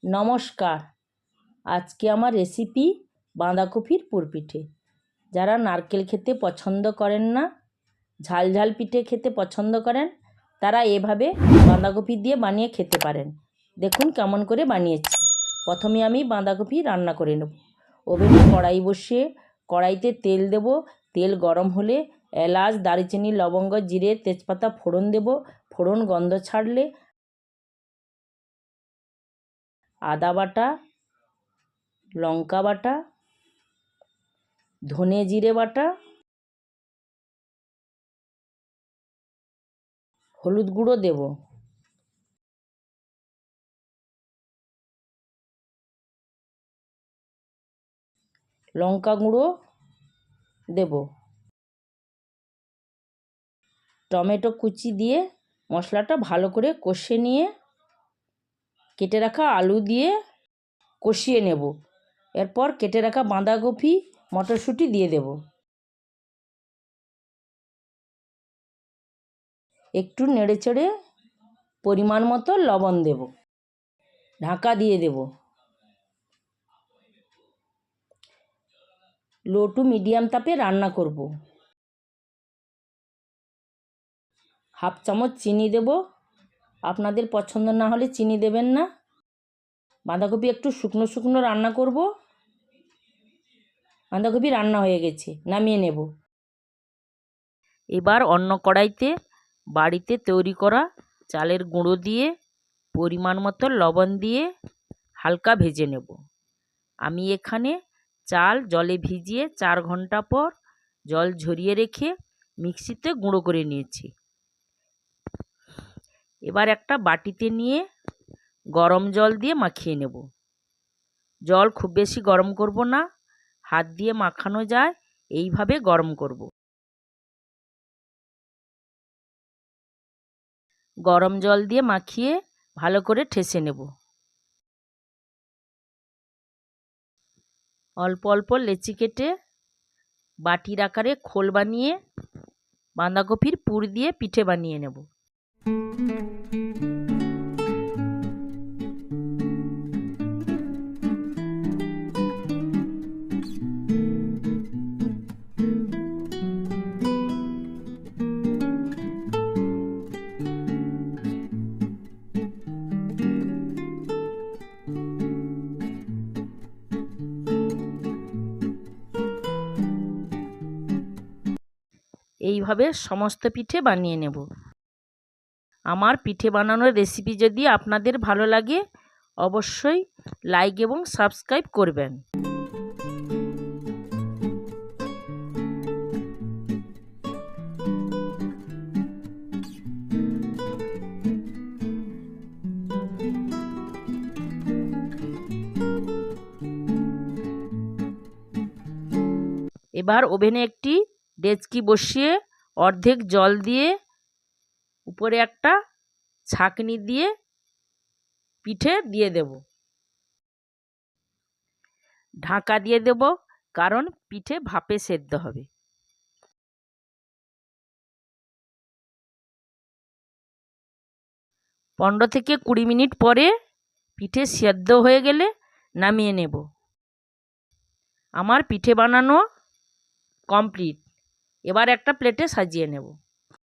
নমস্কার। আজকে আমার রেসিপি বাঁধাকপির পুরপিঠে। যারা নারকেল খেতে পছন্দ করেন না, ঝাল ঝাল পিঠে খেতে পছন্দ করেন, তারা এভাবে বাঁধাকপি দিয়ে বানিয়ে খেতে পারেন। দেখুন কেমন করে বানিয়েছি। প্রথমে আমি বাঁধাকপি রান্না করে নেব। ওভেনে কড়াই বসিয়ে কড়াইতে তেল দেব। তেল গরম হলে এলাচ, দারচিনি, লবঙ্গ, জিরে, তেজপাতা ফোড়ন দেব। ফোড়ন গন্ধ ছাড়লে আদা বাটা, লঙ্কা বাটা, ধনে জিরে বাটা, হলুদ গুঁড়ো দেব। লঙ্কা গুঁড়ো দেব। টমেটো কুচি দিয়ে মশলাটা ভালো করে কষে নিয়ে কেটে রাখা আলু দিয়ে কষিয়ে নেব। এরপর কেটে রাখা বাঁধাকপি, মটরশুঁটি দিয়ে দেব। একটু নেড়েচেড়ে পরিমাণ মতো লবণ দেব। ঢাকা দিয়ে দেব। লো টু মিডিয়াম তাপে রান্না করব। হাফ চামচ চিনি দেব। আপনাদের পছন্দ না হলে চিনি দেবেন না। বাঁধাকপি একটু শুকনো শুকনো রান্না করব। বাঁধাকপি রান্না হয়ে গেছে, নামিয়ে নেব। এবার অন্য কড়াইতে বাড়িতে তৈরি করা চালের গুঁড়ো দিয়ে পরিমাণ মতো লবণ দিয়ে হালকা ভেজে নেব। আমি এখানে চাল জলে ভিজিয়ে 4 ঘন্টা পর জল ঝরিয়ে রেখে মিক্সিতে গুঁড়ো করে নিয়েছি। এবার একটা বাটিতে নিয়ে গরম জল দিয়ে মাখিয়ে নেব। জল খুব বেশি গরম করব না, হাত দিয়ে মাখানো যায় এইভাবে গরম করব। গরম জল দিয়ে মাখিয়ে ভালো করে ঠেসে নেব। অল্প অল্প লেচি কেটে বাটির আকারে খোল বানিয়ে বাঁধাকপির পুর দিয়ে পিঠে বানিয়ে নেব। এইভাবে সমস্ত পিঠে বানিয়ে নেব। আমার পিঠে বানানোর রেসিপি যদি আপনাদের ভালো লাগে অবশ্যই লাইক এবং সাবস্ক্রাইব করবেন। এবার ওভেনে একটি ডেচকি বসিয়ে অর্ধেক জল দিয়ে উপরে একটা ছাঁকনি দিয়ে পিঠে দিয়ে দেব। ঢাকা দিয়ে দেব, কারণ পিঠে ভাপে সেদ্ধ হবে। পনেরো থেকে 20 মিনিট পরে পিঠে সেদ্ধ হয়ে গেলে নামিয়ে নেব। আমার পিঠে বানানো কমপ্লিট। এবার একটা প্লেটে সাজিয়ে নেব।